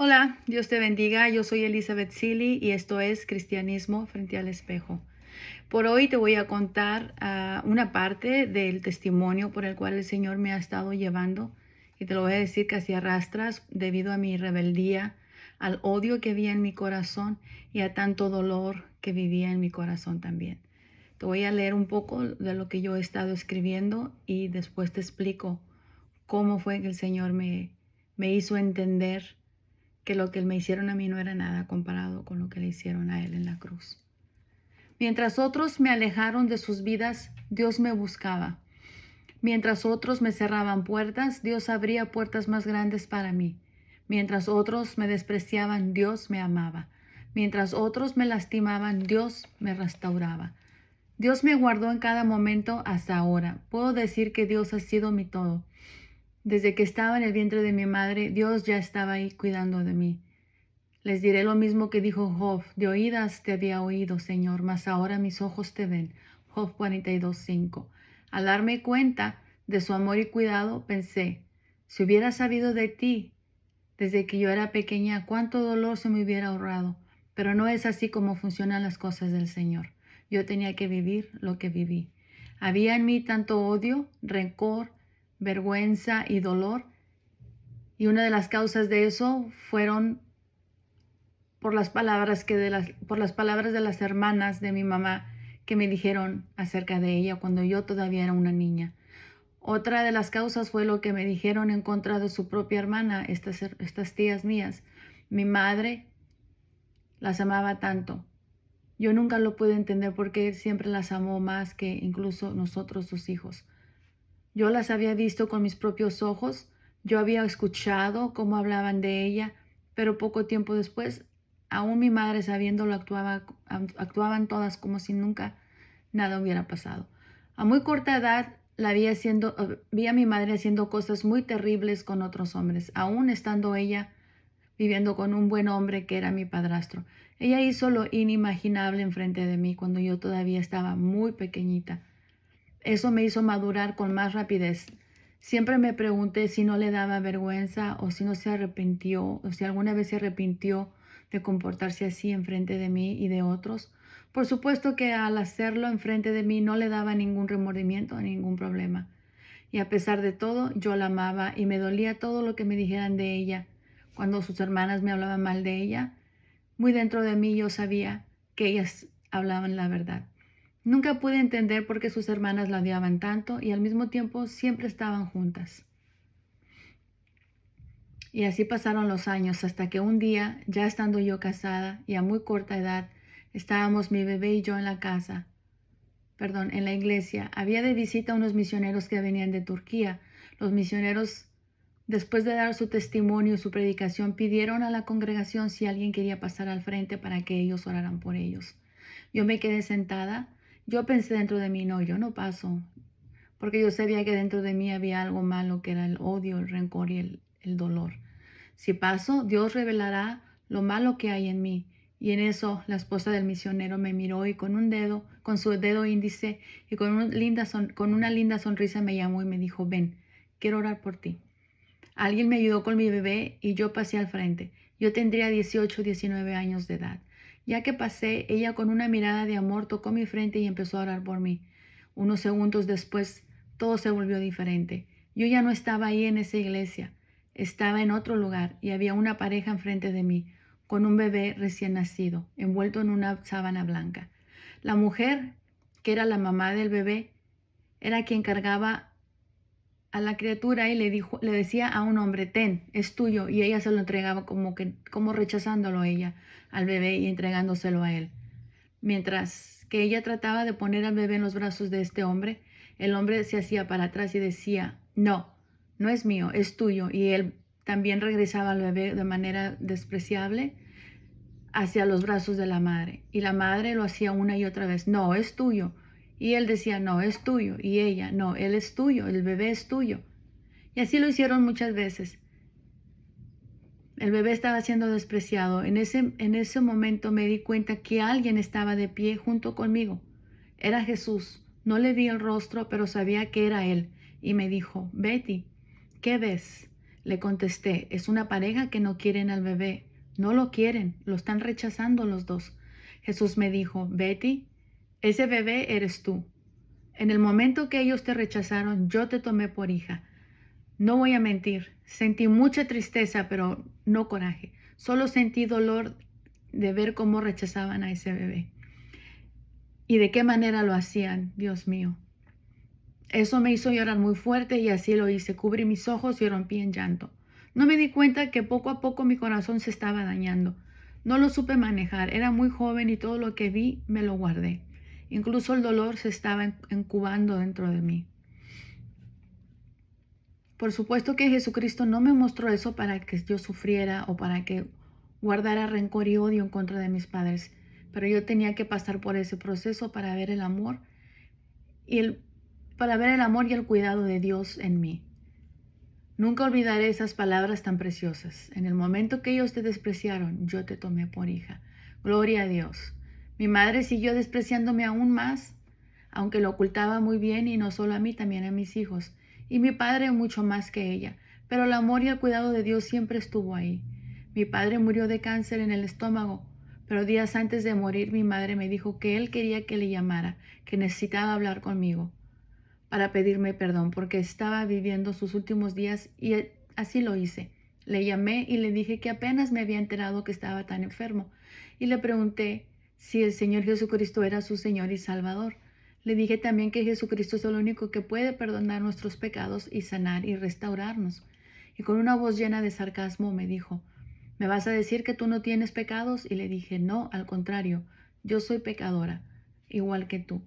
Hola, Dios te bendiga. Yo soy Elizabeth Seeley y esto es Cristianismo frente al espejo. Por hoy te voy a contar una parte del testimonio por el cual el Señor me ha estado llevando y te lo voy a decir casi a rastras debido a mi rebeldía, al odio que había en mi corazón y a tanto dolor que vivía en mi corazón también. Te voy a leer un poco de lo que yo he estado escribiendo y después te explico cómo fue que el Señor me hizo entender que lo que me hicieron a mí no era nada comparado con lo que le hicieron a él en la cruz. Mientras otros me alejaron de sus vidas, Dios me buscaba. Mientras otros me cerraban puertas, Dios abría puertas más grandes para mí. Mientras otros me despreciaban, Dios me amaba. Mientras otros me lastimaban, Dios me restauraba. Dios me guardó en cada momento hasta ahora. Puedo decir que Dios ha sido mi todo. Desde que estaba en el vientre de mi madre, Dios ya estaba ahí cuidando de mí. Les diré lo mismo que dijo Job: de oídas te había oído, Señor, mas ahora mis ojos te ven. Job 42:5. Al darme cuenta de su amor y cuidado, pensé, si hubiera sabido de ti desde que yo era pequeña, cuánto dolor se me hubiera ahorrado. Pero no es así como funcionan las cosas del Señor. Yo tenía que vivir lo que viví. Había en mí tanto odio, rencor, vergüenza y dolor, y una de las causas de eso fueron por las palabras de las hermanas de mi mamá que me dijeron acerca de ella cuando yo todavía era una niña. Otra de las causas fue lo que me dijeron en contra de su propia hermana, estas tías mías. Mi madre las amaba tanto. Yo nunca lo pude entender porque siempre las amó más que incluso nosotros, sus hijos. Yo las había visto con mis propios ojos, yo había escuchado cómo hablaban de ella, pero poco tiempo después, aún mi madre sabiéndolo, actuaban todas como si nunca nada hubiera pasado. A muy corta edad vi a mi madre haciendo cosas muy terribles con otros hombres, aún estando ella viviendo con un buen hombre que era mi padrastro. Ella hizo lo inimaginable enfrente de mí cuando yo todavía estaba muy pequeñita. Eso me hizo madurar con más rapidez. Siempre me pregunté si no le daba vergüenza o si no se arrepintió o si alguna vez se arrepintió de comportarse así enfrente de mí y de otros. Por supuesto que al hacerlo enfrente de mí no le daba ningún remordimiento, ningún problema. Y a pesar de todo, yo la amaba y me dolía todo lo que me dijeran de ella. Cuando sus hermanas me hablaban mal de ella, muy dentro de mí yo sabía que ellas hablaban la verdad. Nunca pude entender por qué sus hermanas la odiaban tanto y al mismo tiempo siempre estaban juntas. Y así pasaron los años hasta que un día, ya estando yo casada y a muy corta edad, estábamos mi bebé y yo en en la iglesia. Había de visita unos misioneros que venían de Turquía. Los misioneros, después de dar su testimonio y su predicación, pidieron a la congregación si alguien quería pasar al frente para que ellos oraran por ellos. Yo me quedé sentada. Yo pensé dentro de mí, no, yo no paso, porque yo sabía que dentro de mí había algo malo, que era el odio, el rencor y el dolor. Si paso, Dios revelará lo malo que hay en mí. Y en eso la esposa del misionero me miró y con su dedo índice y con una linda sonrisa me llamó y me dijo: ven, quiero orar por ti. Alguien me ayudó con mi bebé y yo pasé al frente. Yo tendría 18 o 19 años de edad. Ya que pasé, ella con una mirada de amor tocó mi frente y empezó a orar por mí. Unos segundos después, todo se volvió diferente. Yo ya no estaba ahí en esa iglesia. Estaba en otro lugar y había una pareja enfrente de mí, con un bebé recién nacido, envuelto en una sábana blanca. La mujer, que era la mamá del bebé, era quien cargaba a la criatura y le decía a un hombre: ten, es tuyo, y ella se lo entregaba como rechazándolo a ella, al bebé, y entregándoselo a él. Mientras que ella trataba de poner al bebé en los brazos de este hombre, el hombre se hacía para atrás y decía: no, no es mío, es tuyo, y él también regresaba al bebé de manera despreciable hacia los brazos de la madre, y la madre lo hacía una y otra vez: no, es tuyo. Y él decía: no, es tuyo. Y ella: no, él es tuyo, el bebé es tuyo. Y así lo hicieron muchas veces. El bebé estaba siendo despreciado. En ese momento me di cuenta que alguien estaba de pie junto conmigo. Era Jesús. No le vi el rostro, pero sabía que era él. Y me dijo: Betty, ¿qué ves? Le contesté, es una pareja que no quieren al bebé. No lo quieren, lo están rechazando los dos. Jesús me dijo, Betty, ese bebé eres tú. En el momento que ellos te rechazaron, yo te tomé por hija. No voy a mentir, sentí mucha tristeza, pero no coraje. Solo sentí dolor de ver cómo rechazaban a ese bebé. Y de qué manera lo hacían, Dios mío. Eso me hizo llorar muy fuerte y así lo hice. Cubrí mis ojos y rompí en llanto. No me di cuenta que poco a poco mi corazón se estaba dañando. No lo supe manejar. Era muy joven y todo lo que vi me lo guardé. Incluso el dolor se estaba incubando dentro de mí. Por supuesto que Jesucristo no me mostró eso para que yo sufriera o para que guardara rencor y odio en contra de mis padres. Pero yo tenía que pasar por ese proceso para ver el amor y el cuidado de Dios en mí. Nunca olvidaré esas palabras tan preciosas. En el momento que ellos te despreciaron, yo te tomé por hija. Gloria a Dios. Mi madre siguió despreciándome aún más, aunque lo ocultaba muy bien y no solo a mí, también a mis hijos. Y mi padre mucho más que ella. Pero el amor y el cuidado de Dios siempre estuvo ahí. Mi padre murió de cáncer en el estómago, pero días antes de morir mi madre me dijo que él quería que le llamara, que necesitaba hablar conmigo para pedirme perdón porque estaba viviendo sus últimos días y así lo hice. Le llamé y le dije que apenas me había enterado que estaba tan enfermo y le pregunté si el Señor Jesucristo era su Señor y Salvador. Le dije también que Jesucristo es el único que puede perdonar nuestros pecados y sanar y restaurarnos. Y con una voz llena de sarcasmo me dijo, ¿me vas a decir que tú no tienes pecados? Y le dije, no, al contrario, yo soy pecadora, igual que tú.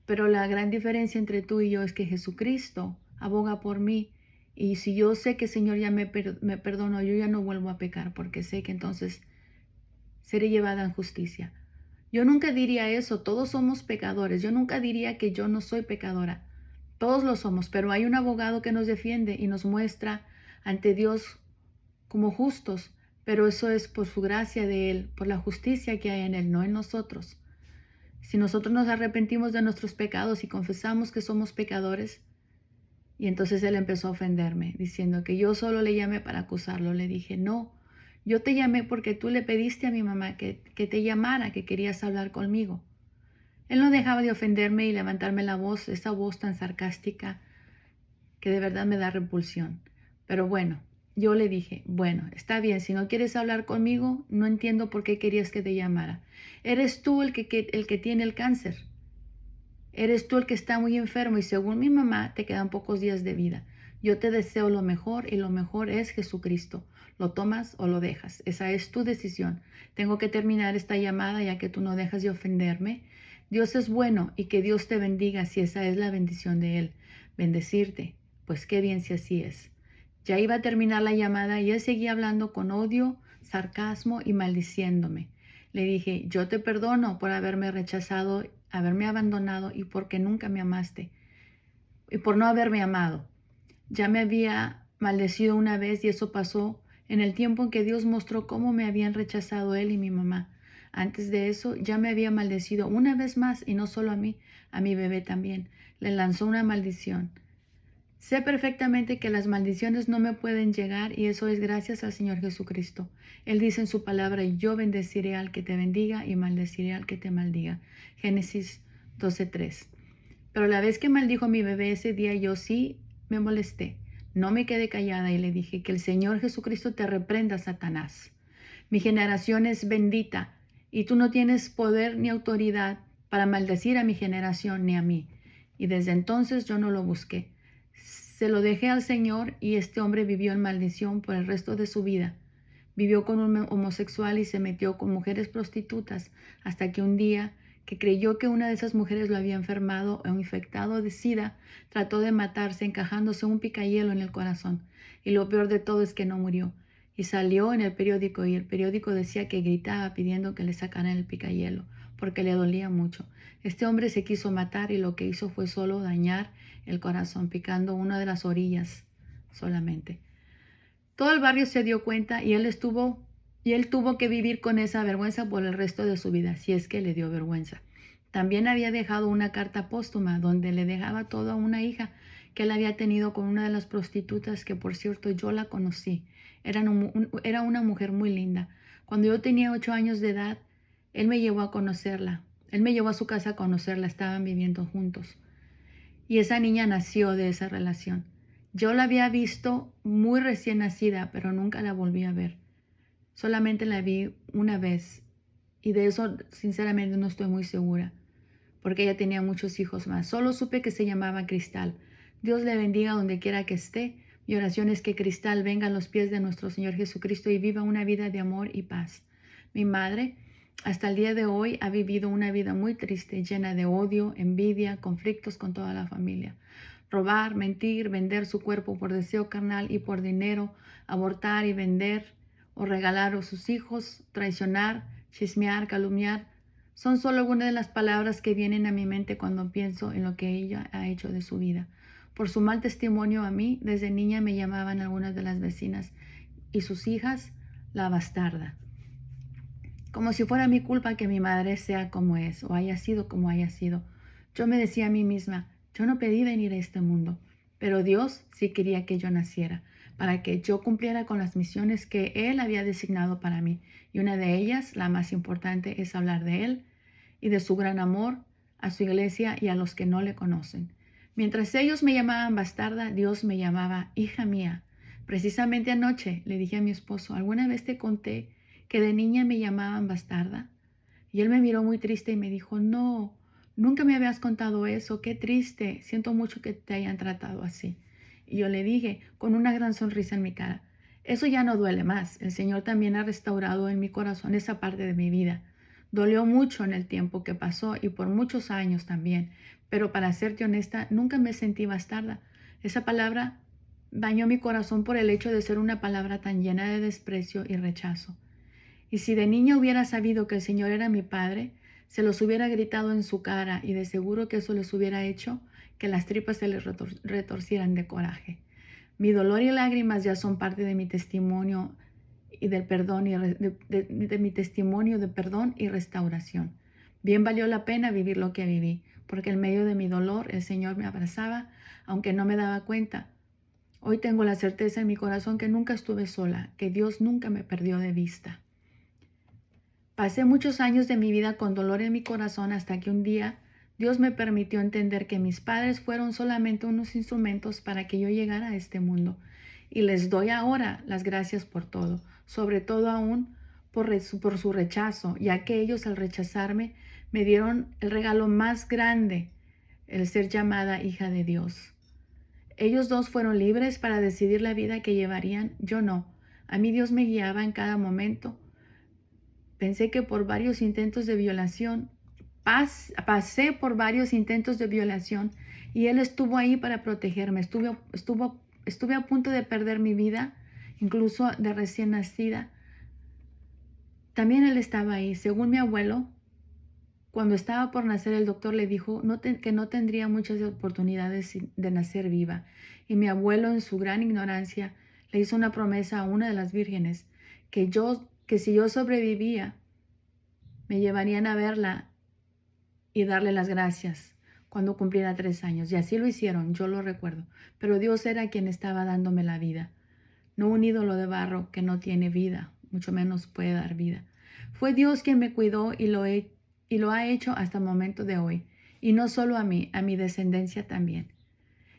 Pero la gran diferencia entre tú y yo es que Jesucristo aboga por mí. Y si yo sé que el Señor ya me perdonó, yo ya no vuelvo a pecar porque sé que entonces seré llevada en justicia. Yo nunca diría eso, todos somos pecadores. Yo nunca diría que yo no soy pecadora. Todos lo somos, pero hay un abogado que nos defiende y nos muestra ante Dios como justos. Pero eso es por su gracia de Él, por la justicia que hay en Él, no en nosotros. Si nosotros nos arrepentimos de nuestros pecados y confesamos que somos pecadores, y entonces él empezó a ofenderme, diciendo que yo solo le llamé para acusarlo. Le dije, no, yo te llamé porque tú le pediste a mi mamá que te llamara, que querías hablar conmigo. Él no dejaba de ofenderme y levantarme la voz, esa voz tan sarcástica que de verdad me da repulsión. Pero bueno, yo le dije, bueno, está bien, si no quieres hablar conmigo, no entiendo por qué querías que te llamara. Eres tú el que tiene el cáncer. Eres tú el que está muy enfermo y según mi mamá te quedan pocos días de vida. Yo te deseo lo mejor y lo mejor es Jesucristo. Lo tomas o lo dejas. Esa es tu decisión. Tengo que terminar esta llamada ya que tú no dejas de ofenderme. Dios es bueno y que Dios te bendiga si esa es la bendición de Él. Bendecirte. Pues qué bien si así es. Ya iba a terminar la llamada y él seguía hablando con odio, sarcasmo y maldiciéndome. Le dije, yo te perdono por haberme rechazado, haberme abandonado y porque nunca me amaste y por no haberme amado. Ya me había maldecido una vez y eso pasó en el tiempo en que Dios mostró cómo me habían rechazado él y mi mamá. Antes de eso ya me había maldecido una vez más y no solo a mí, a mi bebé también. Le lanzó una maldición. Sé perfectamente que las maldiciones no me pueden llegar y eso es gracias al Señor Jesucristo. Él dice en su palabra, yo bendeciré al que te bendiga y maldeciré al que te maldiga. Génesis 12:3. Pero la vez que maldijo a mi bebé ese día yo sí me molesté. No me quedé callada y le dije que el Señor Jesucristo te reprenda, Satanás. Mi generación es bendita y tú no tienes poder ni autoridad para maldecir a mi generación ni a mí. Y desde entonces yo no lo busqué. Se lo dejé al Señor y este hombre vivió en maldición por el resto de su vida. Vivió con un homosexual y se metió con mujeres prostitutas hasta que un día, que creyó que una de esas mujeres lo había enfermado o infectado de SIDA, trató de matarse encajándose un picayelo en el corazón. Y lo peor de todo es que no murió. Y salió en el periódico y el periódico decía que gritaba pidiendo que le sacaran el picayelo porque le dolía mucho. Este hombre se quiso matar y lo que hizo fue solo dañar el corazón, picando una de las orillas solamente. Todo el barrio se dio cuenta y él tuvo que vivir con esa vergüenza por el resto de su vida, si es que le dio vergüenza. También había dejado una carta póstuma donde le dejaba todo a una hija que él había tenido con una de las prostitutas que, por cierto, yo la conocí. Era una mujer muy linda. Cuando yo tenía 8 años de edad, él me llevó a conocerla. Él me llevó a su casa a conocerla, estaban viviendo juntos. Y esa niña nació de esa relación. Yo la había visto muy recién nacida, pero nunca la volví a ver. Solamente la vi una vez. Y de eso, sinceramente, no estoy muy segura, porque ella tenía muchos hijos más. Solo supe que se llamaba Cristal. Dios le bendiga donde quiera que esté. Mi oración es que Cristal venga a los pies de nuestro Señor Jesucristo y viva una vida de amor y paz. Mi madre, hasta el día de hoy, ha vivido una vida muy triste, llena de odio, envidia, conflictos con toda la familia. Robar, mentir, vender su cuerpo por deseo carnal y por dinero, abortar y vender o regalar a sus hijos, traicionar, chismear, calumniar, son solo algunas de las palabras que vienen a mi mente cuando pienso en lo que ella ha hecho de su vida. Por su mal testimonio a mí, desde niña me llamaban algunas de las vecinas y sus hijas la bastarda. Como si fuera mi culpa que mi madre sea como es o haya sido como haya sido. Yo me decía a mí misma, yo no pedí venir a este mundo, pero Dios sí quería que yo naciera, para que yo cumpliera con las misiones que Él había designado para mí. Y una de ellas, la más importante, es hablar de Él y de su gran amor a su iglesia y a los que no le conocen. Mientras ellos me llamaban bastarda, Dios me llamaba hija mía. Precisamente anoche le dije a mi esposo, ¿alguna vez te conté que de niña me llamaban bastarda? Y él me miró muy triste y me dijo, no, nunca me habías contado eso, qué triste, siento mucho que te hayan tratado así. Y yo le dije, con una gran sonrisa en mi cara, eso ya no duele más, el Señor también ha restaurado en mi corazón esa parte de mi vida. Dolió mucho en el tiempo que pasó y por muchos años también, pero para serte honesta, nunca me sentí bastarda. Esa palabra dañó mi corazón por el hecho de ser una palabra tan llena de desprecio y rechazo. Y si de niña hubiera sabido que el Señor era mi Padre, se los hubiera gritado en su cara y de seguro que eso les hubiera hecho que las tripas se les retorcieran de coraje. Mi dolor y lágrimas ya son parte de mi testimonio y del perdón y de mi testimonio de perdón y restauración. Bien valió la pena vivir lo que viví, porque en medio de mi dolor el Señor me abrazaba, aunque no me daba cuenta. Hoy tengo la certeza en mi corazón que nunca estuve sola, que Dios nunca me perdió de vista. Pasé muchos años de mi vida con dolor en mi corazón hasta que un día Dios me permitió entender que mis padres fueron solamente unos instrumentos para que yo llegara a este mundo. Y les doy ahora las gracias por todo, sobre todo aún por su rechazo, ya que ellos al rechazarme me dieron el regalo más grande, el ser llamada hija de Dios. Ellos dos fueron libres para decidir la vida que llevarían, yo no. A mí Dios me guiaba en cada momento. Pensé que por varios intentos de violación, pasé por varios intentos de violación y Él estuvo ahí para protegerme. Estuve a punto de perder mi vida, incluso de recién nacida. También Él estaba ahí. Según mi abuelo, cuando estaba por nacer, el doctor le dijo que no tendría muchas oportunidades de nacer viva. Y mi abuelo, en su gran ignorancia, le hizo una promesa a una de las vírgenes, que si yo sobrevivía, me llevarían a verla y darle las gracias cuando cumpliera 3 años. Y así lo hicieron, yo lo recuerdo. Pero Dios era quien estaba dándome la vida, no un ídolo de barro que no tiene vida, mucho menos puede dar vida. Fue Dios quien me cuidó y lo ha hecho hasta el momento de hoy. Y no solo a mí, a mi descendencia también.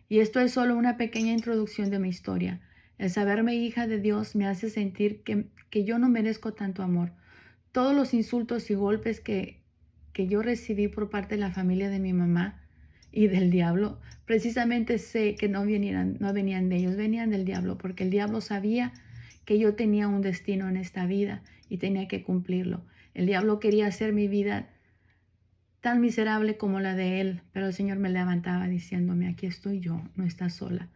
Y esto es solo una pequeña introducción de mi historia. El saberme hija de Dios me hace sentir que yo no merezco tanto amor. Todos los insultos y golpes que yo recibí por parte de la familia de mi mamá y del diablo, precisamente sé que no venían de ellos, venían del diablo, porque el diablo sabía que yo tenía un destino en esta vida y tenía que cumplirlo. El diablo quería hacer mi vida tan miserable como la de él, pero el Señor me levantaba diciéndome, aquí estoy yo, no estás sola.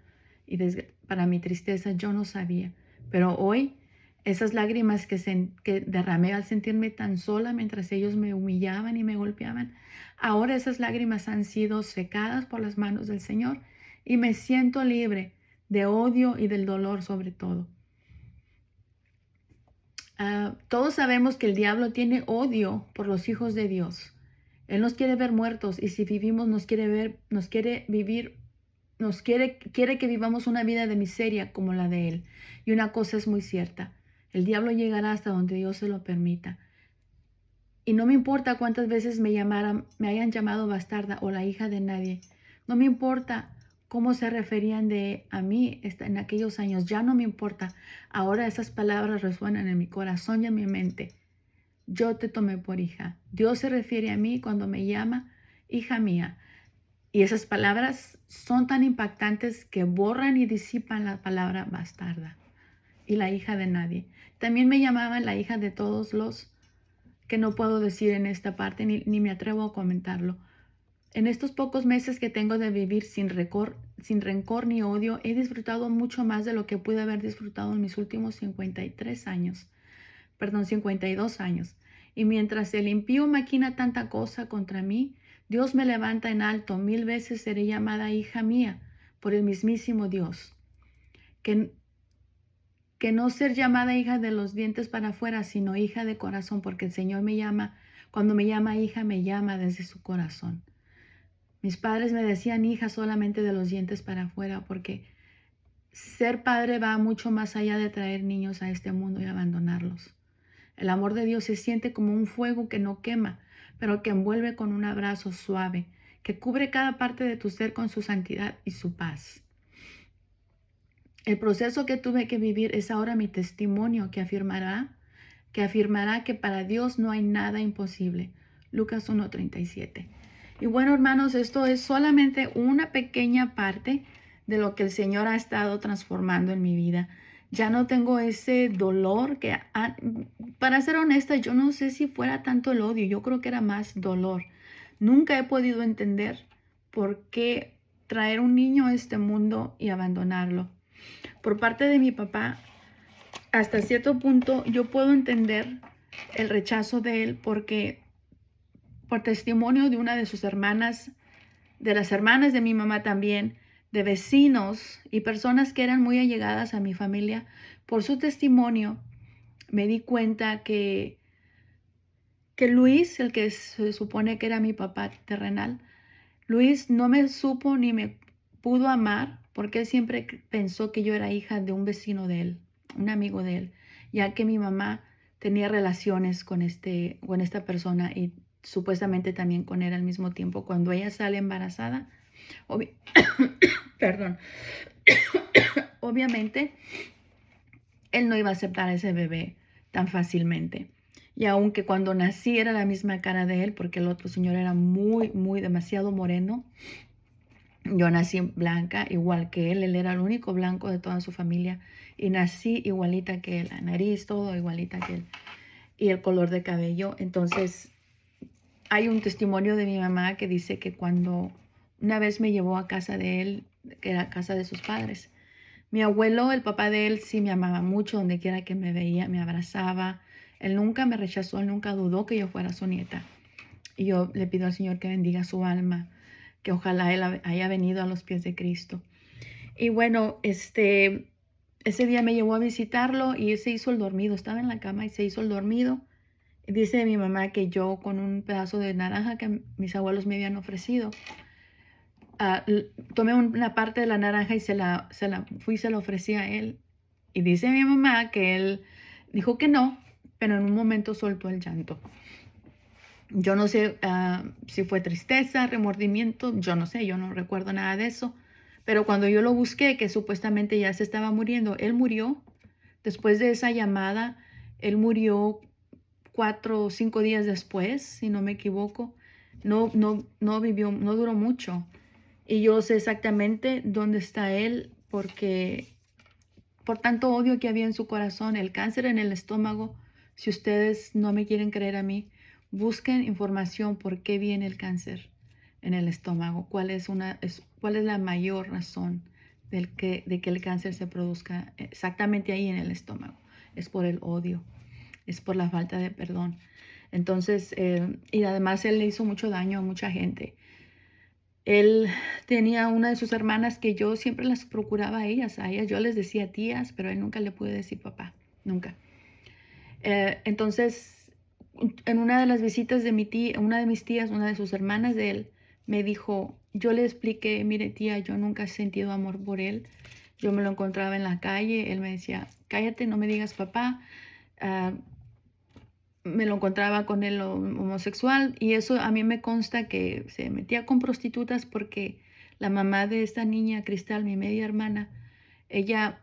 Y para mi tristeza yo no sabía, pero hoy esas lágrimas que derramé al sentirme tan sola mientras ellos me humillaban y me golpeaban, ahora esas lágrimas han sido secadas por las manos del Señor y me siento libre de odio y del dolor sobre todo. Todos sabemos que el diablo tiene odio por los hijos de Dios. Él nos quiere ver muertos y si vivimos nos quiere vivir quiere que vivamos una vida de miseria como la de él. Y una cosa es muy cierta, el diablo llegará hasta donde Dios se lo permita. Y no me importa cuántas veces me hayan llamado bastarda o la hija de nadie. No me importa cómo se referían a mí en aquellos años. Ya no me importa. Ahora esas palabras resuenan en mi corazón y en mi mente. Yo te tomé por hija. Dios se refiere a mí cuando me llama hija mía. Y esas palabras son tan impactantes que borran y disipan la palabra bastarda y la hija de nadie. También me llamaban la hija de todos los que no puedo decir en esta parte ni me atrevo a comentarlo. En estos pocos meses que tengo de vivir sin rencor ni odio, he disfrutado mucho más de lo que pude haber disfrutado en mis últimos 52 años. Y mientras el impío maquina tanta cosa contra mí, Dios me levanta en alto. 1000 veces seré llamada hija mía por el mismísimo Dios. Que no ser llamada hija de los dientes para afuera, sino hija de corazón, porque el Señor me llama, cuando me llama hija, me llama desde su corazón. Mis padres me decían hija solamente de los dientes para afuera, porque ser padre va mucho más allá de traer niños a este mundo y abandonarlos. El amor de Dios se siente como un fuego que no quema, pero que envuelve con un abrazo suave, que cubre cada parte de tu ser con su santidad y su paz. El proceso que tuve que vivir es ahora mi testimonio que afirmará que para Dios no hay nada imposible. Lucas 1:37. Y bueno, hermanos, esto es solamente una pequeña parte de lo que el Señor ha estado transformando en mi vida. Ya no tengo ese dolor para ser honesta, yo no sé si fuera tanto el odio, yo creo que era más dolor. Nunca he podido entender por qué traer un niño a este mundo y abandonarlo. Por parte de mi papá, hasta cierto punto yo puedo entender el rechazo de él porque por testimonio de una de sus hermanas, de las hermanas de mi mamá también, de vecinos y personas que eran muy allegadas a mi familia, por su testimonio me di cuenta que Luis, el que se supone que era mi papá terrenal, Luis no me supo ni me pudo amar porque él siempre pensó que yo era hija de un vecino de él, un amigo de él, ya que mi mamá tenía relaciones con esta persona y supuestamente también con él al mismo tiempo. Cuando ella sale embarazada, perdón, obviamente él no iba a aceptar a ese bebé tan fácilmente. Y aunque cuando nací era la misma cara de él, porque el otro señor era demasiado moreno, yo nací blanca, igual que él era el único blanco de toda su familia, y nací igualita que él, la nariz, todo igualita que él, y el color de cabello. Entonces, hay un testimonio de mi mamá que dice que cuando una vez me llevó a casa de él, que era casa de sus padres, mi abuelo, el papá de él, sí me amaba mucho, donde quiera que me veía, me abrazaba. Él nunca me rechazó, él nunca dudó que yo fuera su nieta. Y yo le pido al Señor que bendiga su alma, que ojalá él haya venido a los pies de Cristo. Y bueno, ese día me llevó a visitarlo y él se hizo el dormido. Estaba en la cama y se hizo el dormido. Y dice mi mamá que yo con un pedazo de naranja que mis abuelos me habían ofrecido, tomé una parte de la naranja y se la ofrecí a él. Y dice mi mamá que él dijo que no, pero en un momento soltó el llanto. Yo no sé si fue tristeza, remordimiento, yo no sé, yo no recuerdo nada de eso. Pero cuando yo lo busqué, que supuestamente ya se estaba muriendo, él murió. Después de esa llamada, él murió 4 o 5 días después, si no me equivoco. No vivió, no duró mucho. Y yo sé exactamente dónde está él porque por tanto odio que había en su corazón, el cáncer en el estómago. Si ustedes no me quieren creer a mí, busquen información por qué viene el cáncer en el estómago, cuál es la mayor razón de que el cáncer se produzca exactamente ahí en el estómago. Es por el odio, es por la falta de perdón. Entonces, y además él le hizo mucho daño a mucha gente. Él tenía una de sus hermanas que yo siempre las procuraba a ellas yo les decía tías, pero él nunca le pude decir papá, nunca. Entonces, en una de las visitas de mi tía, una de mis tías, una de sus hermanas de él, me dijo, yo le expliqué, mire tía, yo nunca he sentido amor por él. Yo me lo encontraba en la calle, él me decía, cállate, no me digas papá. Ah, me lo encontraba con el homosexual y eso a mí me consta que se metía con prostitutas porque la mamá de esta niña, Cristal, mi media hermana, ella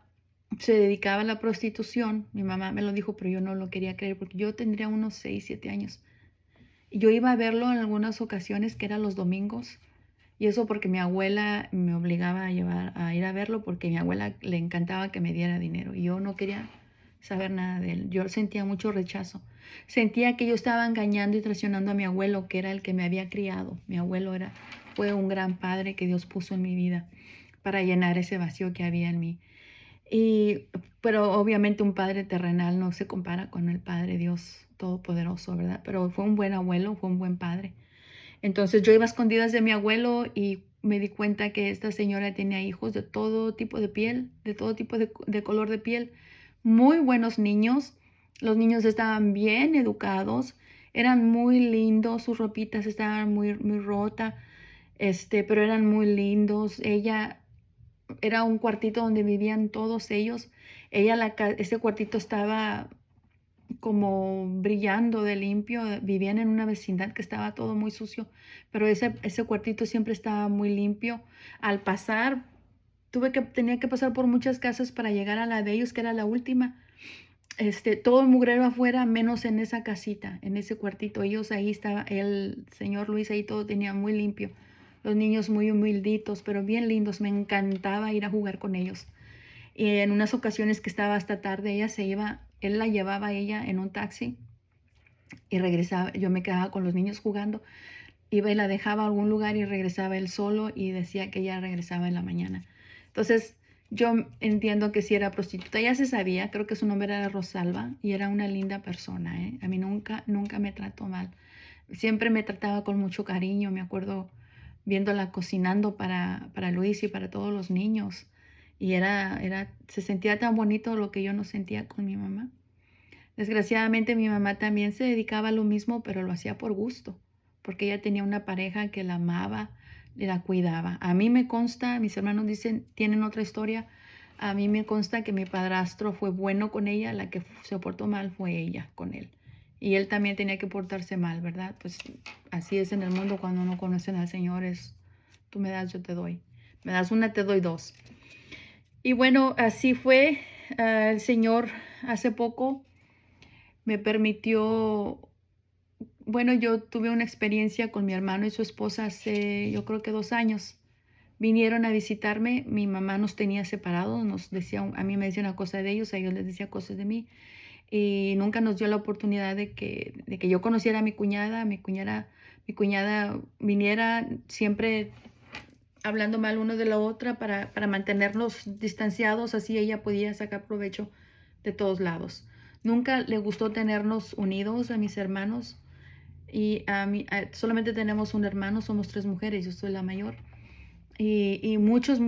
se dedicaba a la prostitución. Mi mamá me lo dijo, pero yo no lo quería creer porque yo tendría unos 6, 7 años. Y yo iba a verlo en algunas ocasiones, que eran los domingos, y eso porque mi abuela me obligaba a ir a verlo porque a mi abuela le encantaba que me diera dinero y yo no quería saber nada de él. Yo sentía mucho rechazo. Sentía que yo estaba engañando y traicionando a mi abuelo, que era el que me había criado. Mi abuelo fue un gran padre que Dios puso en mi vida para llenar ese vacío que había en mí. Y, pero obviamente un padre terrenal no se compara con el Padre Dios Todopoderoso, ¿verdad? Pero fue un buen abuelo, fue un buen padre. Entonces yo iba a escondidas de mi abuelo y me di cuenta que esta señora tenía hijos de todo tipo de piel, de todo tipo de color de piel. Muy buenos niños. Los niños estaban bien educados, eran muy lindos, sus ropitas estaban muy rotas, pero eran muy lindos. Ella era un cuartito donde vivían todos ellos. Ese cuartito estaba como brillando de limpio. Vivían en una vecindad que estaba todo muy sucio, pero ese cuartito siempre estaba muy limpio. Al pasar, tenía que pasar por muchas casas para llegar a la de ellos, que era la última. Todo el mugrero afuera, menos en esa casita, en ese cuartito. Ellos ahí estaba, el señor Luis ahí todo tenía muy limpio. Los niños muy humilditos, pero bien lindos. Me encantaba ir a jugar con ellos. Y en unas ocasiones que estaba hasta tarde, él la llevaba a ella en un taxi y regresaba. Yo me quedaba con los niños jugando, iba y la dejaba a algún lugar y regresaba él solo y decía que ella regresaba en la mañana. Entonces, yo entiendo que si era prostituta, ya se sabía, creo que su nombre era Rosalba y era una linda persona, ¿eh? A mí nunca me trató mal. Siempre me trataba con mucho cariño, me acuerdo viéndola cocinando para Luis y para todos los niños. Y se sentía tan bonito lo que yo no sentía con mi mamá. Desgraciadamente mi mamá también se dedicaba a lo mismo, pero lo hacía por gusto, porque ella tenía una pareja que la amaba y la cuidaba. A mí me consta, mis hermanos tienen otra historia, a mí me consta que mi padrastro fue bueno con ella, la que se portó mal fue ella con él. Y él también tenía que portarse mal, ¿verdad? Pues así es en el mundo cuando no conocen al Señor, tú me das, yo te doy. Me das una, te doy dos. Y bueno, así fue. El Señor hace poco me permitió, bueno, yo tuve una experiencia con mi hermano y su esposa hace, yo creo que 2 años. Vinieron a visitarme, mi mamá nos tenía separados, a mí me decía una cosa de ellos, a ellos les decía cosas de mí, y nunca nos dio la oportunidad de que yo conociera a mi cuñada viniera siempre hablando mal uno de la otra para mantenernos distanciados, así ella podía sacar provecho de todos lados. Nunca le gustó tenernos unidos a mis hermanos y a mí solamente tenemos un hermano, somos 3 mujeres, yo soy la mayor. Y muchos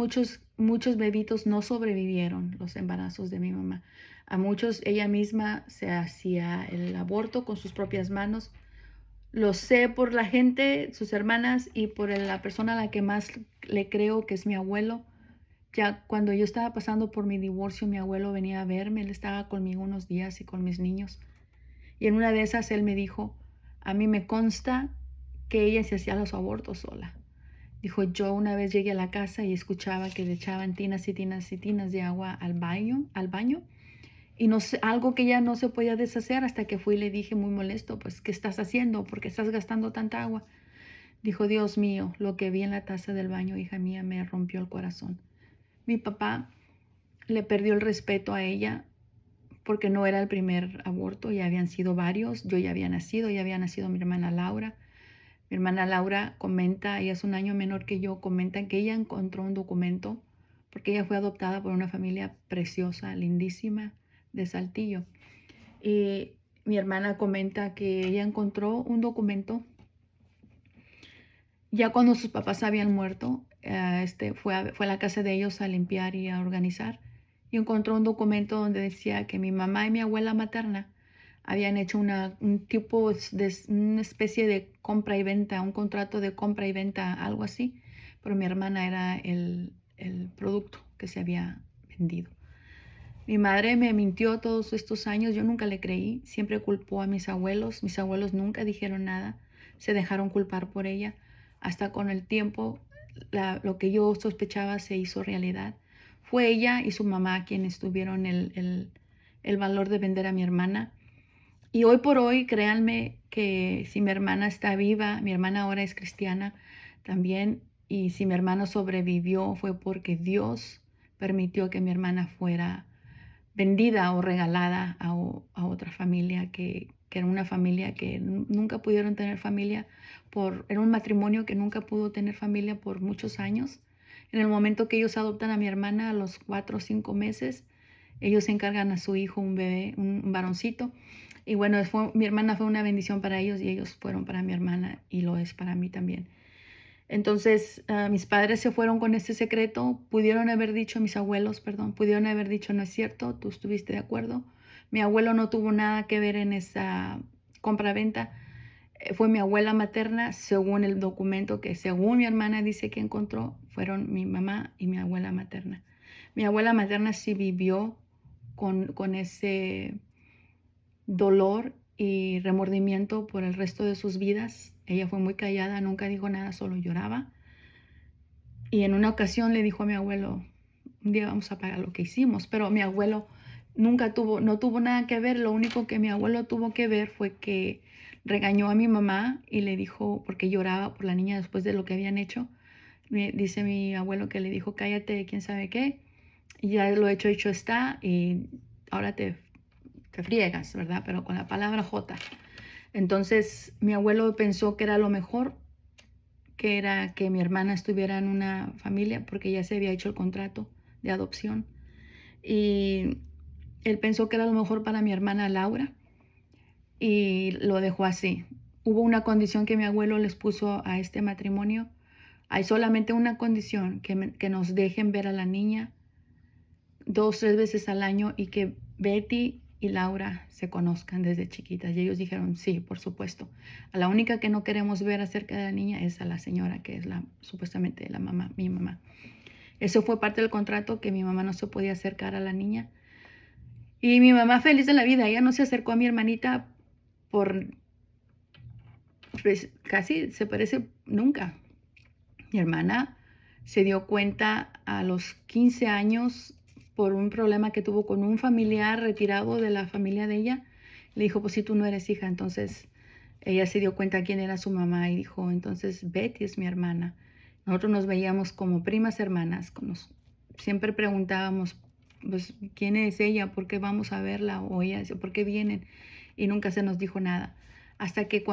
bebitos no sobrevivieron los embarazos de mi mamá. A muchos ella misma se hacía el aborto con sus propias manos. Lo sé por la gente, sus hermanas y por la persona a la que más le creo, que es mi abuelo. Ya cuando yo estaba pasando por mi divorcio, mi abuelo venía a verme, él estaba conmigo unos días y con mis niños. Y en una de esas él me dijo, a mí me consta que ella se hacía los abortos sola. Dijo, yo una vez llegué a la casa y escuchaba que le echaban tinas y tinas y tinas de agua al baño, y no sé, algo que ya no se podía deshacer hasta que fui y le dije muy molesto, pues, ¿qué estás haciendo? ¿Por qué estás gastando tanta agua? Dijo, Dios mío, lo que vi en la taza del baño, hija mía, me rompió el corazón. Mi papá le perdió el respeto a ella porque no era el primer aborto, ya habían sido varios, yo ya había nacido mi hermana Laura. Mi hermana Laura comenta, ella es un año menor que yo, comenta que ella encontró un documento porque ella fue adoptada por una familia preciosa, lindísima, de Saltillo. Y mi hermana comenta que ella encontró un documento ya cuando sus papás habían muerto. Fue a la casa de ellos a limpiar y a organizar y encontró un documento donde decía que mi mamá y mi abuela materna habían hecho un tipo de una especie de compra y venta, un contrato de compra y venta, algo así, pero mi hermana era el producto que se había vendido. Mi madre me mintió todos estos años, yo nunca le creí, siempre culpó a mis abuelos nunca dijeron nada, se dejaron culpar por ella, hasta con el tiempo lo que yo sospechaba se hizo realidad. Fue ella y su mamá quienes tuvieron el valor de vender a mi hermana. Y hoy por hoy, créanme que si mi hermana está viva, mi hermana ahora es cristiana también, y si mi hermana sobrevivió fue porque Dios permitió que mi hermana fuera vendida o regalada a otra familia que era una familia que nunca pudieron tener familia, era un matrimonio que nunca pudo tener familia por muchos años. En el momento que ellos adoptan a mi hermana a los 4 o 5 meses, ellos encargan a su hijo, un bebé, un varoncito. Y bueno, mi hermana fue una bendición para ellos y ellos fueron para mi hermana y lo es para mí también. Entonces, mis padres se fueron con este secreto. Pudieron haber dicho, mis abuelos, perdón, pudieron haber dicho, no es cierto, tú estuviste de acuerdo. Mi abuelo no tuvo nada que ver en esa compra-venta. Fue mi abuela materna, según el documento que según mi hermana dice que encontró, fueron mi mamá y mi abuela materna. Mi abuela materna sí vivió con ese dolor y remordimiento por el resto de sus vidas. Ella fue muy callada, nunca dijo nada, solo lloraba. Y en una ocasión le dijo a mi abuelo, un día vamos a pagar lo que hicimos, pero mi abuelo no tuvo nada que ver. Lo único que mi abuelo tuvo que ver fue que regañó a mi mamá y le dijo, porque lloraba por la niña después de lo que habían hecho. Dice mi abuelo que le dijo, cállate, quién sabe qué, y ya lo hecho está, y ahora te friegas, ¿verdad? Pero con la palabra J. Entonces mi abuelo pensó que era lo mejor, que era que mi hermana estuviera en una familia porque ya se había hecho el contrato de adopción. Y él pensó que era lo mejor para mi hermana Laura y lo dejó así. Hubo una condición que mi abuelo les puso a este matrimonio. Hay solamente una condición, que nos dejen ver a la niña 2, 3 veces al año y que Betty y Laura se conozcan desde chiquitas. Y ellos dijeron, sí, por supuesto. A la única que no queremos ver acerca de la niña es a la señora, que es supuestamente la mamá, mi mamá. Eso fue parte del contrato, que mi mamá no se podía acercar a la niña. Y mi mamá feliz de la vida, ella no se acercó a mi hermanita por, pues, casi se parece nunca. Mi hermana se dio cuenta a los 15 años por un problema que tuvo con un familiar retirado de la familia de ella. Le dijo, pues si tú no eres hija. Entonces ella se dio cuenta quién era su mamá y dijo, entonces Betty es mi hermana. Nosotros nos veíamos como primas hermanas. Siempre preguntábamos, pues, ¿quién es ella? ¿Por qué vamos a verla? O ella, ¿por qué vienen? Y nunca se nos dijo nada. Hasta que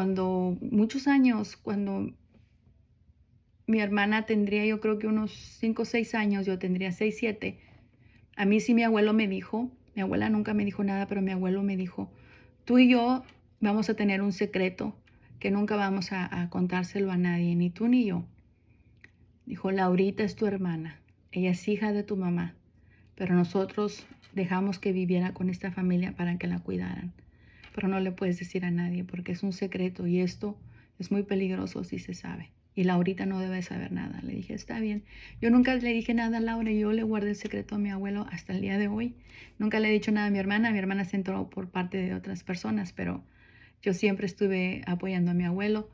muchos años, cuando mi hermana tendría, yo creo que unos 5 o 6 años, yo tendría 6, 7. A mí sí mi abuelo me dijo, mi abuela nunca me dijo nada, pero mi abuelo me dijo, tú y yo vamos a tener un secreto que nunca vamos a contárselo a nadie, ni tú ni yo. Dijo, Laurita es tu hermana, ella es hija de tu mamá, pero nosotros dejamos que viviera con esta familia para que la cuidaran. Pero no le puedes decir a nadie porque es un secreto y esto es muy peligroso si se sabe. Y Laurita no debe saber nada. Le dije, está bien. Yo nunca le dije nada a Laura. Yo le guardé el secreto a mi abuelo hasta el día de hoy. Nunca le he dicho nada a mi hermana. Mi hermana se enteró por parte de otras personas, pero yo siempre estuve apoyando a mi abuelo.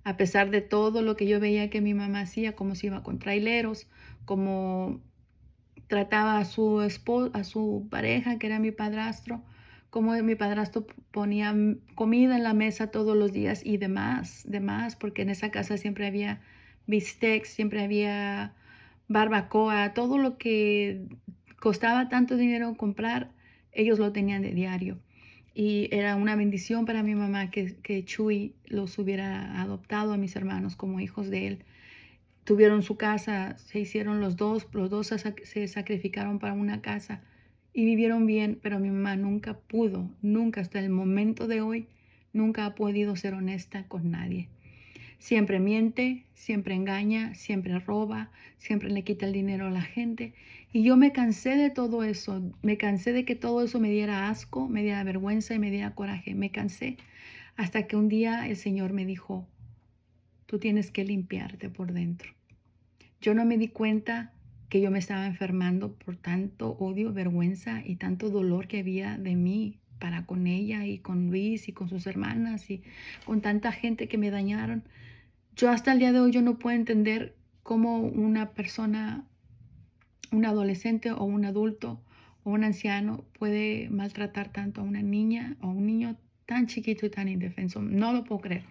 A pesar de todo lo que yo veía que mi mamá hacía, cómo se iba con traileros, cómo trataba a su pareja, que era mi padrastro, como mi padrastro ponía comida en la mesa todos los días y demás, porque en esa casa siempre había bistec, siempre había barbacoa, todo lo que costaba tanto dinero comprar, ellos lo tenían de diario. Y era una bendición para mi mamá que Chuy los hubiera adoptado a mis hermanos como hijos de él. Tuvieron su casa, se hicieron los dos se sacrificaron para una casa y vivieron bien, pero mi mamá nunca pudo, nunca hasta el momento de hoy, nunca ha podido ser honesta con nadie. Siempre miente, siempre engaña, siempre roba, siempre le quita el dinero a la gente. Y yo me cansé de todo eso, me cansé de que todo eso me diera asco, me diera vergüenza y me diera coraje. Me cansé hasta que un día el Señor me dijo, tú tienes que limpiarte por dentro. Yo no me di cuenta que yo me estaba enfermando por tanto odio, vergüenza y tanto dolor que había de mí para con ella y con Luis y con sus hermanas y con tanta gente que me dañaron. Yo hasta el día de hoy yo no puedo entender cómo una persona, un adolescente o un adulto o un anciano puede maltratar tanto a una niña o un niño tan chiquito y tan indefenso. No lo puedo creer.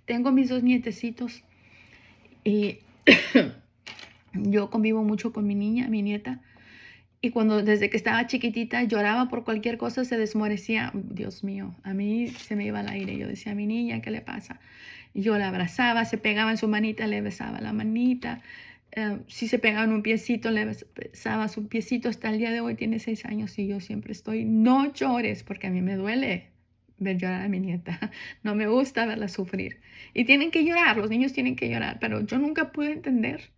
Tengo mis 2 nietecitos y yo convivo mucho con mi niña, mi nieta, y desde que estaba chiquitita lloraba por cualquier cosa, se desmorecía. Dios mío, a mí se me iba el aire. Yo decía, mi niña, ¿qué le pasa? Y yo la abrazaba, se pegaba en su manita, le besaba la manita. Si se pegaba en un piecito, le besaba su piecito. Hasta el día de hoy tiene 6 años y yo siempre estoy, no llores, porque a mí me duele ver llorar a mi nieta. No me gusta verla sufrir. Y tienen que llorar, los niños tienen que llorar, pero yo nunca pude entender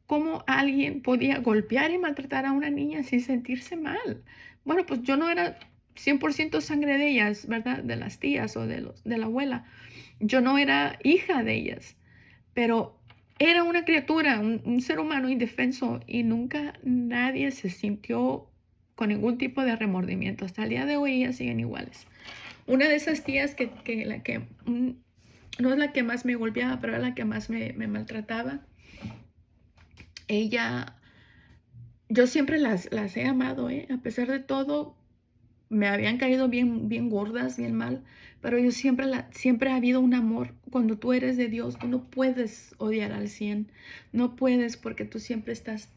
cómo alguien podía golpear y maltratar a una sin sentirse mal. Bueno, pues yo no era 100% sangre de ellas, ¿verdad? De las tías o de la abuela. Yo no era hija de ellas, pero era una criatura, un ser humano indefenso y nunca nadie se sintió con ningún tipo de remordimiento. Hasta el día de hoy ellas siguen iguales. Una de esas tías no es la que más me golpeaba, pero era la que más me maltrataba. Ella, yo siempre las he amado, a pesar de todo, me habían caído bien gordas, bien mal, pero yo siempre ha habido un amor. Cuando tú eres de Dios, tú no puedes odiar al 100, no puedes porque tú siempre estás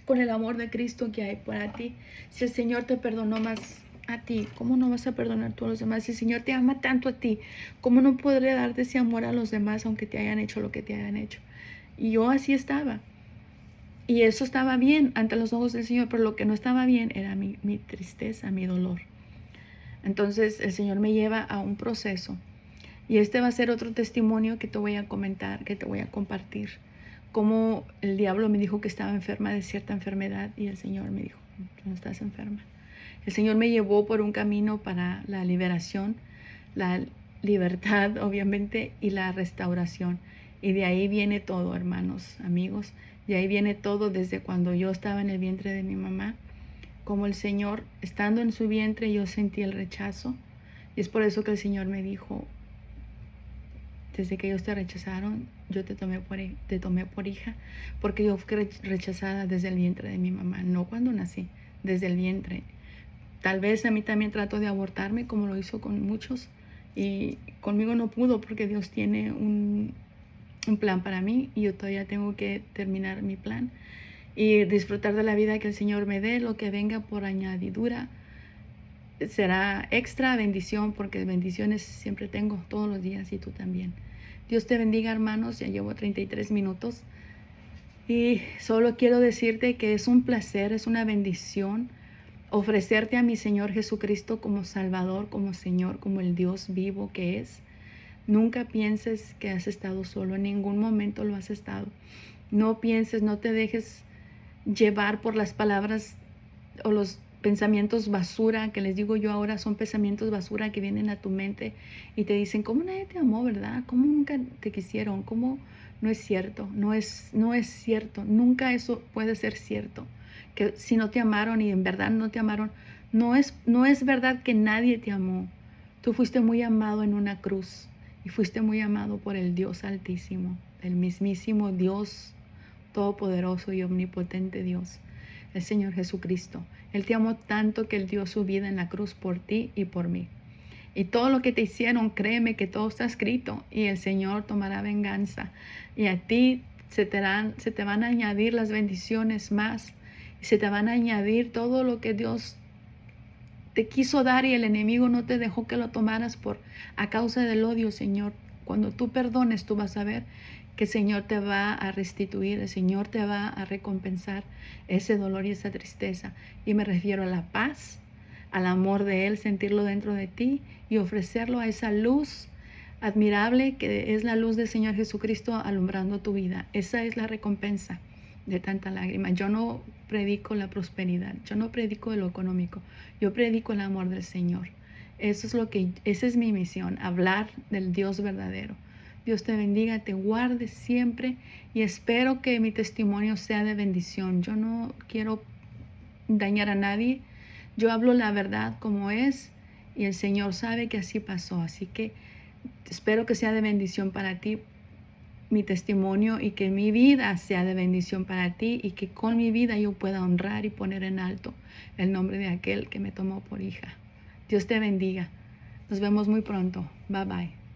con el amor de Cristo que hay para ti. Si el Señor te perdonó más a ti, ¿cómo no vas a perdonar tú a los demás? Si el Señor te ama tanto a ti, ¿cómo no podría darte ese amor a los demás aunque te hayan hecho lo que te hayan hecho? Y yo así estaba. Y eso estaba bien ante los ojos del Señor, pero lo que no estaba bien era mi tristeza, mi dolor. Entonces el Señor me lleva a un proceso. Y este va a ser otro testimonio que te voy a comentar, que te voy a compartir. Cómo el diablo me dijo que estaba enferma de cierta enfermedad y el Señor me dijo, tú no estás enferma. El Señor me llevó por un camino para la liberación, la libertad, obviamente, y la restauración. Y de ahí viene todo, hermanos, amigos. De ahí viene todo desde cuando yo estaba en el vientre de mi mamá. Como el Señor, estando en su vientre, yo sentí el rechazo. Y es por eso que el Señor me dijo, desde que ellos te rechazaron, yo te tomé por hija, porque yo fui rechazada desde el vientre de mi mamá, no cuando nací, desde el vientre. Tal vez a mí también trató de abortarme, como lo hizo con muchos, y conmigo no pudo porque Dios tiene un plan para mí y yo todavía tengo que terminar mi plan y disfrutar de la vida que el Señor me dé. Lo que venga por añadidura será extra bendición, porque bendiciones siempre tengo todos los días y tú también. Dios te bendiga, hermanos. Ya llevo 33 minutos y solo quiero decirte que es un placer, es una bendición ofrecerte a mi Señor Jesucristo como Salvador, como Señor, como el Dios vivo que es. Nunca pienses que has estado solo, en ningún momento lo has estado. No pienses, no te dejes llevar por las palabras o los pensamientos basura, que les digo yo ahora, son pensamientos basura que vienen a tu mente y te dicen, ¿cómo nadie te amó, verdad? ¿Cómo nunca te quisieron? ¿Cómo? No es cierto, no es cierto, nunca eso puede ser cierto. Que si no te amaron y en verdad no te amaron, no es verdad que nadie te amó. Tú fuiste muy amado en una cruz y fuiste muy amado por el Dios Altísimo, el mismísimo Dios Todopoderoso y omnipotente Dios, el Señor Jesucristo. Él te amó tanto que Él dio su vida en la cruz por ti y por mí. Y todo lo que te hicieron, créeme que todo está escrito y el Señor tomará venganza. Y a ti se te van a añadir las bendiciones más. Y se te van a añadir todo lo que Dios te quiso dar y el enemigo no te dejó que lo tomaras a causa del odio, Señor. Cuando tú perdones, tú vas a ver que el Señor te va a restituir, el Señor te va a recompensar ese dolor y esa tristeza. Y me refiero a la paz, al amor de Él, sentirlo dentro de ti y ofrecerlo a esa luz admirable que es la luz del Señor Jesucristo alumbrando tu vida. Esa es la recompensa de tanta lágrima. Yo no predico la prosperidad, yo no predico lo económico, yo predico el amor del Señor. Esa es mi misión, hablar del Dios verdadero. Dios te bendiga, te guarde siempre y espero que mi testimonio sea de bendición. Yo no quiero dañar a nadie. Yo hablo la verdad como es y el Señor sabe que así pasó. Así que espero que sea de bendición para ti mi testimonio y que mi vida sea de bendición para ti y que con mi vida yo pueda honrar y poner en alto el nombre de aquel que me tomó por hija. Dios te bendiga. Nos vemos muy pronto. Bye bye.